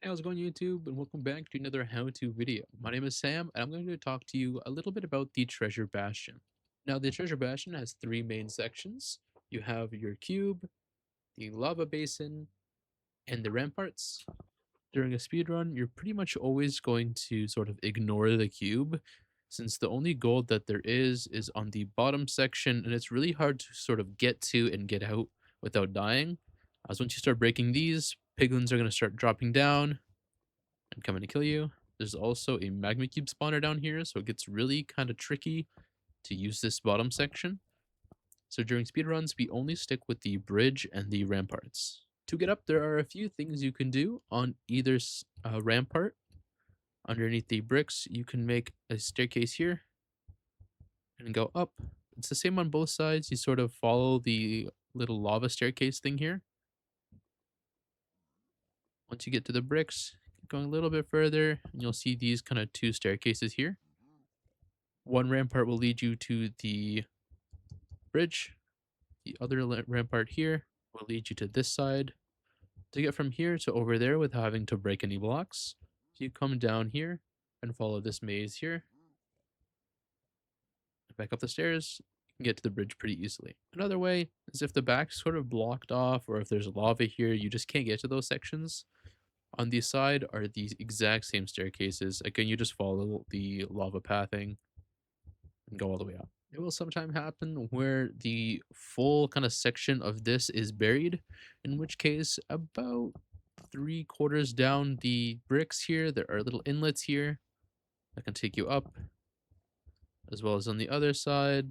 Hey, how's it going, YouTube? And welcome back to another how-to video. My name is Sam, and I'm going to talk to you a little bit about the Treasure Bastion. Now, the Treasure Bastion has three main sections. You have your cube, the lava basin, and the ramparts. During a speedrun, you're pretty much always going to sort of ignore the cube, since the only gold that there is on the bottom section, and it's really hard to sort of get to and get out without dying. As once you start breaking these, piglins are going to start dropping down and coming to kill you. There's also a magma cube spawner down here, so it gets really kind of tricky to use this bottom section. So during speedruns, we only stick with the bridge and the ramparts. To get up, there are a few things you can do on either rampart. Underneath the bricks, you can make a staircase here and go up. It's the same on both sides. You sort of follow the little lava staircase thing here. Once you get to the bricks, keep going a little bit further, and you'll see these kind of two staircases here. One rampart will lead you to the bridge. The other rampart here will lead you to this side. To get from here to over there without having to break any blocks, if you come down here and follow this maze here, back up the stairs, you can get to the bridge pretty easily. Another way is if the back's sort of blocked off, or if there's lava here, you just can't get to those sections. On the side are these exact same staircases. Again, you just follow the lava pathing and go all the way up. It will sometime happen where the full kind of section of this is buried, in which case about 3/4 down the bricks here, there are little inlets here that can take you up, as well as on the other side,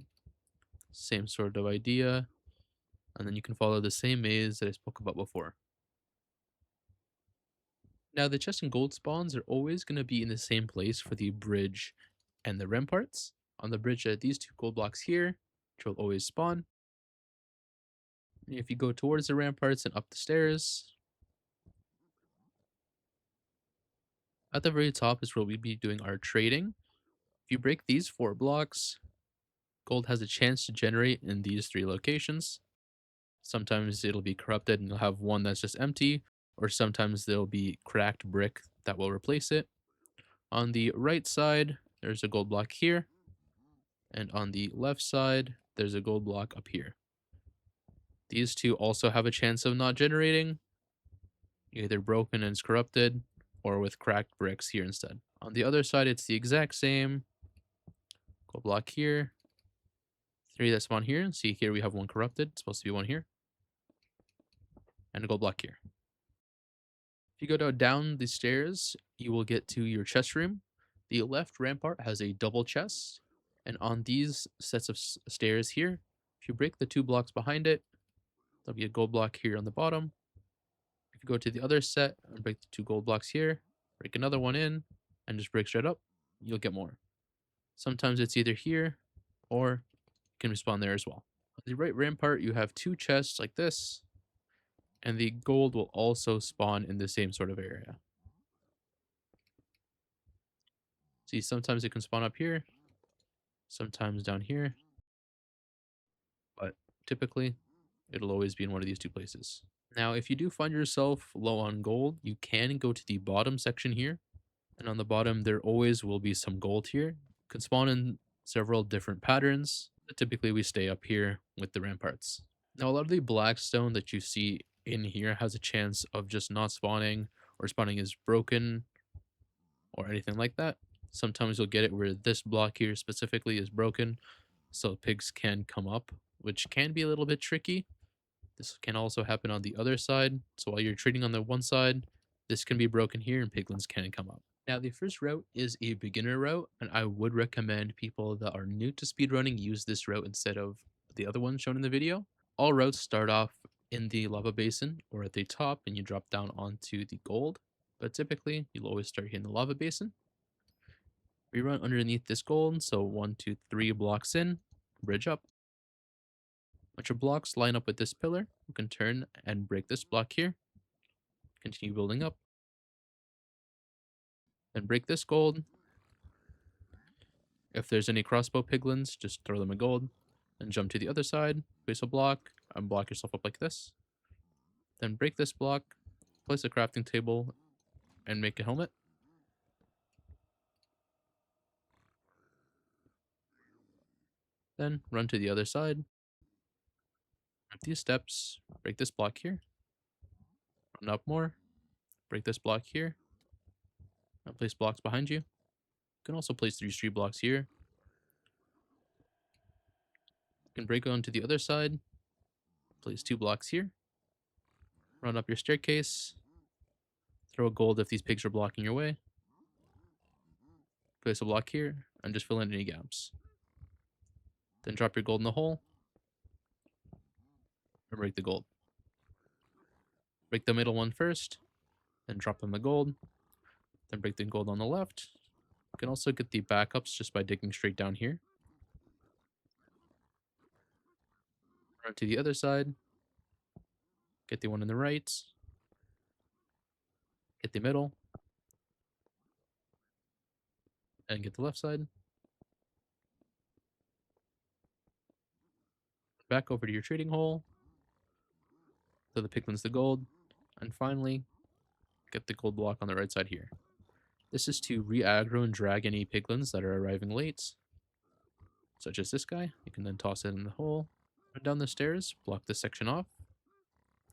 same sort of idea. And then you can follow the same maze that I spoke about before. Now, the chest and gold spawns are always going to be in the same place for the bridge and the ramparts. On the bridge, these two gold blocks here, which will always spawn. If you go towards the ramparts and up the stairs, at the very top is where we'd be doing our trading. If you break these 4 blocks, gold has a chance to generate in these 3 locations. Sometimes it'll be corrupted and you'll have one that's just empty, or sometimes there'll be cracked brick that will replace it. On the right side, there's a gold block here, and on the left side, there's a gold block up here. These two also have a chance of not generating, either broken and it's corrupted, or with cracked bricks here instead. On the other side, it's the exact same. Gold block here. 3 that spawn here. See here we have one corrupted. It's supposed to be one here. And a gold block here. If you go down the stairs, you will get to your chest room. The left rampart has a double chest. And on these sets of stairs here, if you break the 2 blocks behind it, there'll be a gold block here on the bottom. If you go to the other set and break the 2 gold blocks here, break another one in, and just break straight up, you'll get more. Sometimes it's either here, or you can respawn there as well. On the right rampart, you have 2 chests like this, and the gold will also spawn in the same sort of area. See, sometimes it can spawn up here, sometimes down here, but typically it'll always be in one of these 2 places. Now, if you do find yourself low on gold, you can go to the bottom section here, and on the bottom there always will be some gold here. It can spawn in several different patterns, but typically we stay up here with the ramparts. Now, a lot of the black stone that you see in here has a chance of just not spawning, or spawning is broken, or anything like that. Sometimes you'll get it where this block here specifically is broken, so pigs can come up, which can be a little bit tricky. This can also happen on the other side, so while you're trading on the one side, this can be broken here and piglins can come up. Now, the first route is a beginner route, and I would recommend people that are new to speedrunning use this route instead of the other one shown in the video. All routes start off in the lava basin or at the top, and you drop down onto the gold, but typically you'll always start here in the lava basin. We run underneath this gold, so 1, 2, 3 blocks in, bridge up. Once your blocks line up with this pillar, you can turn and break this block here, continue building up, then break this gold. If there's any crossbow piglins, just throw them a gold, and jump to the other side, place a block, and block yourself up like this. Then break this block, place a crafting table, and make a helmet. Then run to the other side, up these steps, break this block here, run up more, break this block here, and place blocks behind you. You can also place these 3 blocks here. You can break onto the other side, place 2 blocks here, run up your staircase, throw a gold if these pigs are blocking your way, place a block here, and just fill in any gaps. Then drop your gold in the hole, and break the gold. Break the middle one first, then drop in the gold, then break the gold on the left. You can also get the backups just by digging straight down here. Run to the other side, get the one on the right, get the middle, and get the left side. Back over to your trading hole, throw the piglins the gold, and finally, get the gold block on the right side here. This is to re-aggro and drag any piglins that are arriving late, such as this guy. You can then toss it in the hole, run down the stairs, block this section off.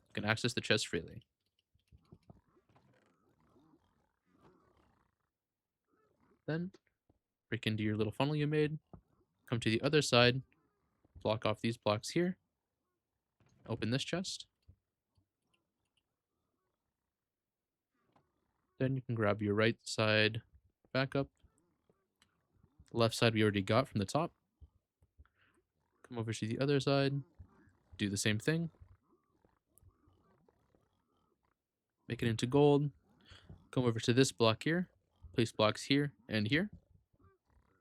You can access the chest freely. Then, break into your little funnel you made, come to the other side, block off these blocks here, open this chest. Then you can grab your right side backup. The left side we already got from the top. Come over to the other side, do the same thing. Make it into gold. Come over to this block here, place blocks here and here.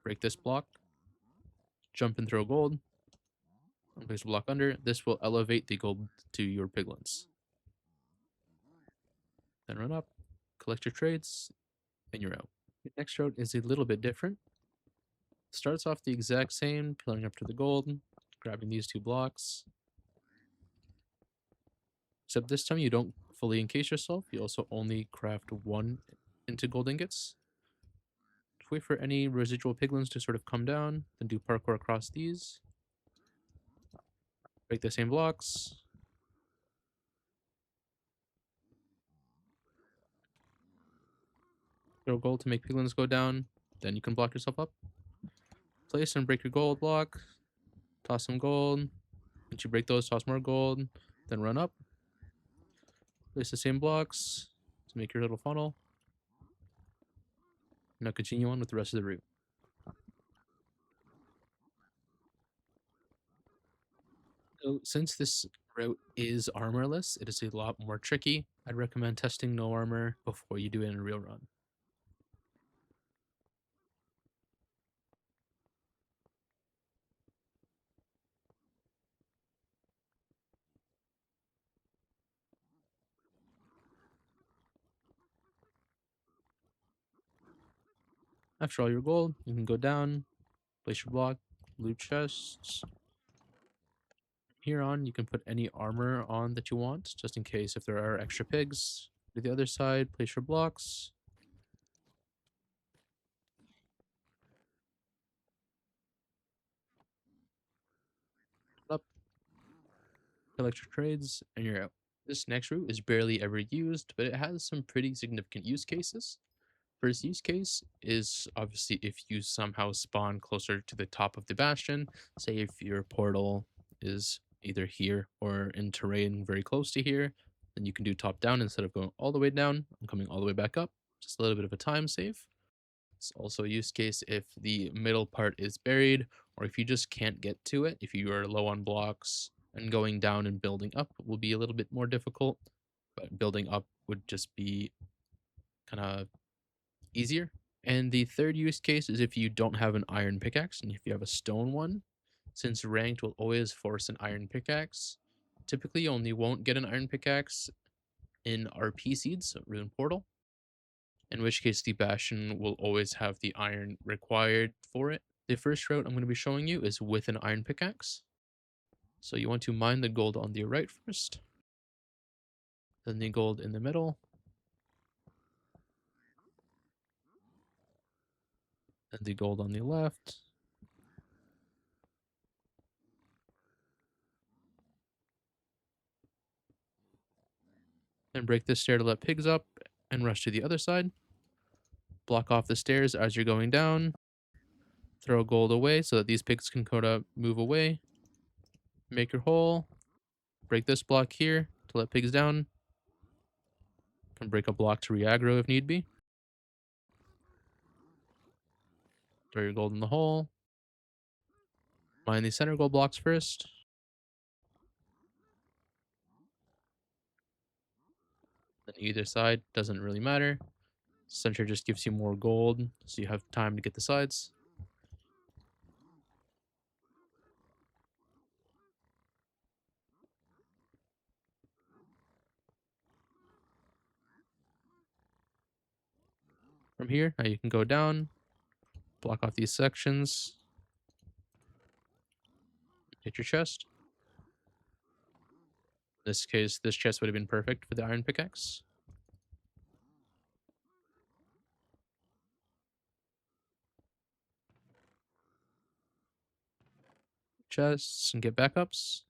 Break this block, jump and throw gold, and place a block under. This will elevate the gold to your piglins. Then run up, collect your trades, and you're out. The next route is a little bit different. Starts off the exact same, pulling up to the gold, grabbing these 2 blocks. Except this time you don't fully encase yourself, you also only craft 1 into gold ingots. Wait for any residual piglins to sort of come down, then do parkour across these. Break the same blocks. Throw gold to make piglins go down, then you can block yourself up. Place and break your gold block. Toss some gold. Once you break those, toss more gold. Then run up. Place the same blocks to make your little funnel. Now continue on with the rest of the route. So since this route is armorless, it is a lot more tricky. I'd recommend testing no armor before you do it in a real run. After all your gold, you can go down, place your block, loot chests. Here on, you can put any armor on that you want, just in case if there are extra pigs. To the other side, place your blocks. Up, collect your trades, and you're out. This next route is barely ever used, but it has some pretty significant use cases. First use case is obviously if you somehow spawn closer to the top of the bastion, say if your portal is either here or in terrain very close to here, then you can do top down instead of going all the way down and coming all the way back up. Just a little bit of a time save. It's also a use case if the middle part is buried or if you just can't get to it, if you are low on blocks, and going down and building up will be a little bit more difficult, but building up would just be kind of easier. And the third use case is if you don't have an iron pickaxe and if you have a stone one, since ranked will always force an iron pickaxe. Typically, you only won't get an iron pickaxe in RP seeds, so Rune Portal, in which case the Bastion will always have the iron required for it. The first route I'm going to be showing you is with an iron pickaxe. So you want to mine the gold on the right first, then the gold in the middle, and the gold on the left. Then break this stair to let pigs up and rush to the other side. Block off the stairs as you're going down. Throw gold away so that these pigs can kind of move away. Make your hole. Break this block here to let pigs down. Can break a block to re-aggro if need be. Throw your gold in the hole. Mine these center gold blocks first. Then either side, doesn't really matter. Center just gives you more gold, so you have time to get the sides. From here, now you can go down, block off these sections, hit your chest. In this case, this chest would have been perfect for the iron pickaxe. Chests and get backups.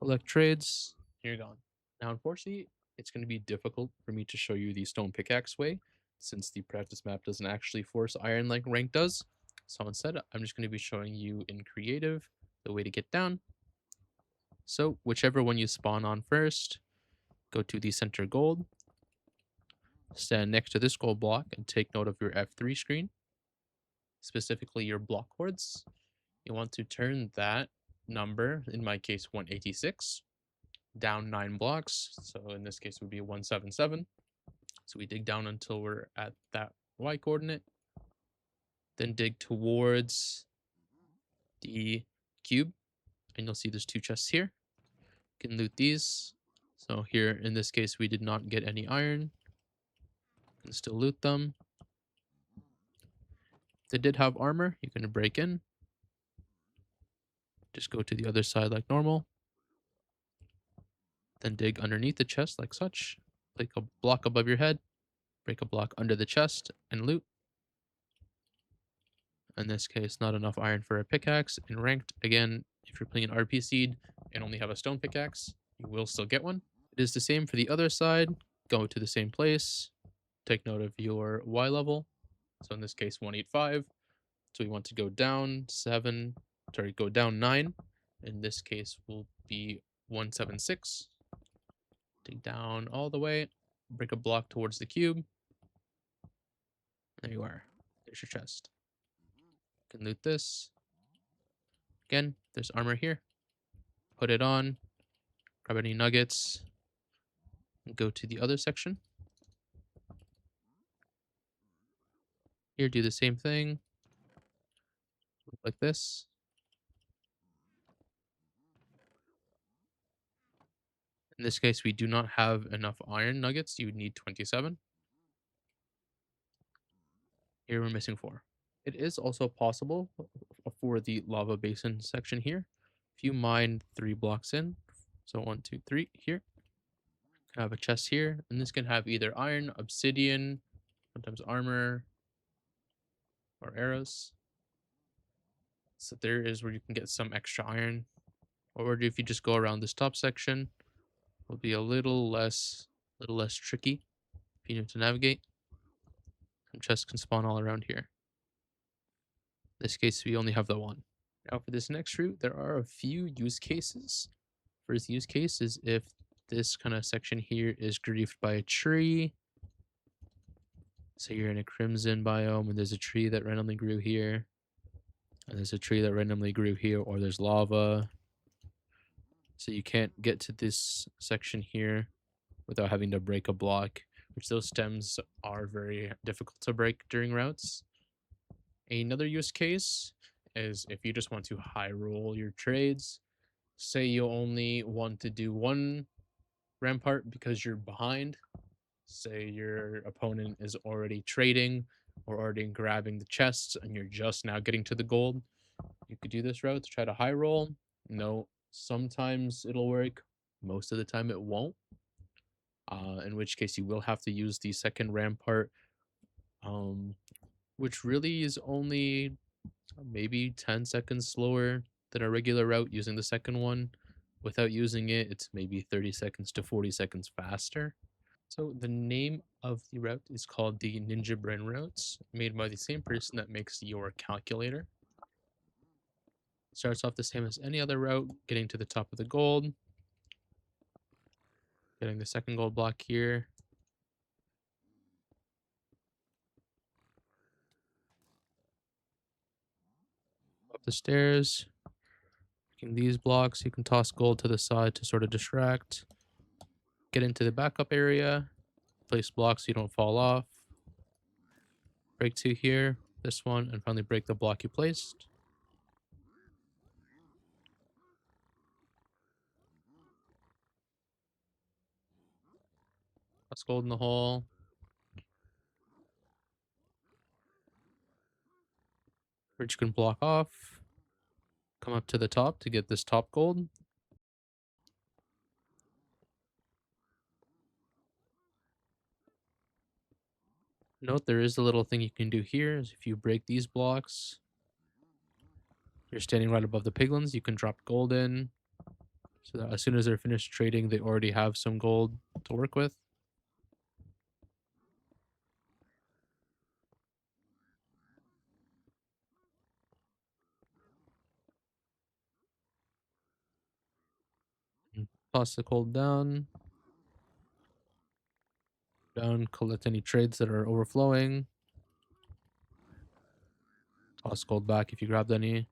Collect trades. You're gone. Now, unfortunately, it's going to be difficult for me to show you the stone pickaxe way, since the practice map doesn't actually force iron like rank does. So instead, I'm just going to be showing you in creative the way to get down. So whichever one you spawn on first, go to the center gold, stand next to this gold block and take note of your F3 screen, specifically your block cords. You want to turn that number, in my case 186, down 9 blocks. So in this case it would be 177. So we dig down until we're at that Y coordinate. Then dig towards the cube. And you'll see there's 2 chests here. You can loot these. So here in this case we did not get any iron. You can still loot them. If they did have armor, you can break in. Just go to the other side like normal. Then dig underneath the chest like such. Place a block above your head. Break a block under the chest and loot. In this case, not enough iron for a pickaxe. In ranked, again, if you're playing an RP seed and only have a stone pickaxe, you will still get one. It is the same for the other side. Go to the same place. Take note of your Y level. So in this case, 185. So we want to go down 9. In this case will be 176. Dig down all the way. Break a block towards the cube. There you are. There's your chest. You can loot this. Again, there's armor here. Put it on. Grab any nuggets. And go to the other section. Here, do the same thing. Like this. In this case, we do not have enough iron nuggets. You would need 27. Here, we're missing 4. It is also possible for the lava basin section here. If you mine 3 blocks in, so 1, 2, 3 here, can have a chest here, and this can have either iron, obsidian, sometimes armor, or arrows. So there is where you can get some extra iron. Or if you just go around this top section, will be a little less tricky if you know to navigate. Some chests can spawn all around here. In this case, we only have the one. Now for this next route, there are a few use cases. First use case is if this kind of section here is griefed by a tree. So you're in a crimson biome and there's a tree that randomly grew here. And there's a tree that randomly grew here, or there's lava. So you can't get to this section here without having to break a block, which those stems are very difficult to break during routes. Another use case is if you just want to high roll your trades. Say you only want to do one rampart because you're behind. Say your opponent is already trading or already grabbing the chests and you're just now getting to the gold, you could do this route to try to high roll. No, sometimes it'll work, most of the time it won't. In which case you will have to use the second rampart, um, which really is only maybe 10 seconds slower than a regular route using the second one. Without using it, it's maybe 30 seconds to 40 seconds faster. So the name of the route is called the Ninja Brain routes, made by the same person that makes your calculator. Starts off the same as any other route, getting to the top of the gold, getting the second gold block here, up the stairs, making these blocks. You can toss gold to the side to sort of distract. Get into the backup area, place blocks so you don't fall off. Break two here, this one, and finally break the block you placed. Toss gold in the hole. Which you can block off. Come up to the top to get this top gold. Note there is a little thing you can do here is if you break these blocks, you're standing right above the piglins, you can drop gold in so that as soon as they're finished trading, they already have some gold to work with. Toss the gold down, collect any trades that are overflowing. Toss gold back if you grabbed any.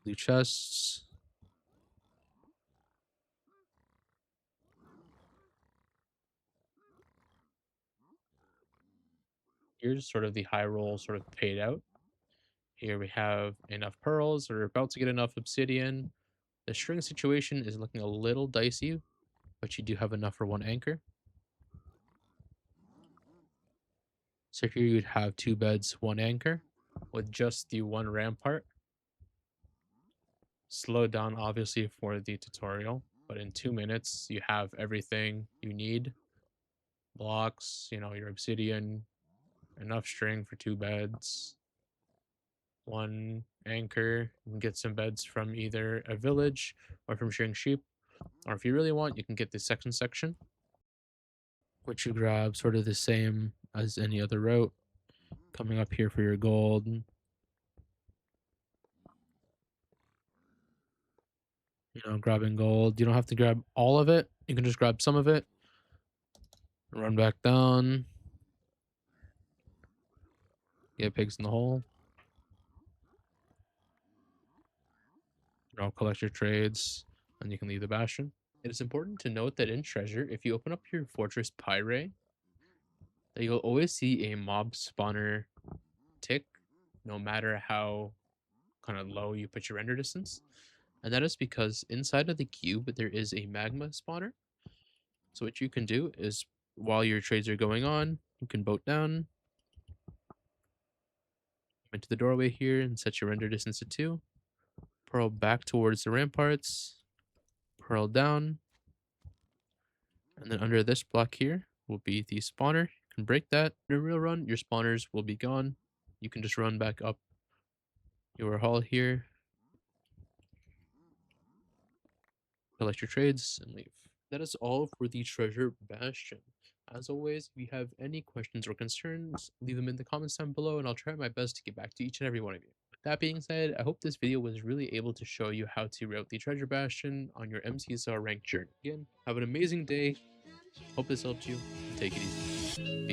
Blue chests. Here's sort of the high roll sort of paid out. Here we have enough pearls. We're about to get enough obsidian. The string situation is looking a little dicey, but you do have enough for one anchor. So here you'd have two beds, one anchor, with just the one rampart. Slowed down, obviously, for the tutorial, but in 2 minutes, you have everything you need. Blocks, your obsidian, enough string for two beds, one anchor. You can get some beds from either a village or from shearing sheep. Or if you really want, you can get the second section, which you grab sort of the same as any other route. Coming up here for your gold. Grabbing gold. You don't have to grab all of it. You can just grab some of it. Run back down. Get pigs in the hole. Collect your trades, and you can leave the bastion. It is important to note that in treasure, if you open up your fortress Pyre, that you'll always see a mob spawner tick, no matter how kind of low you put your render distance. And that is because inside of the cube, there is a magma spawner. So what you can do is, while your trades are going on, you can boat down into the doorway here and set your render distance to 2. Pearl back towards the ramparts. Pearl down. And then under this block here will be the spawner. You can break that. In a real run, your spawners will be gone. You can just run back up your hall here, collect your trades, and leave. That is all for the treasure bastion. As always, if you have any questions or concerns, leave them in the comments down below and I'll try my best to get back to each and every one of you. With that being said, I hope this video was really able to show you how to route the treasure bastion on your MCSR ranked journey. Again, have an amazing day. Hope this helped you. Take it easy.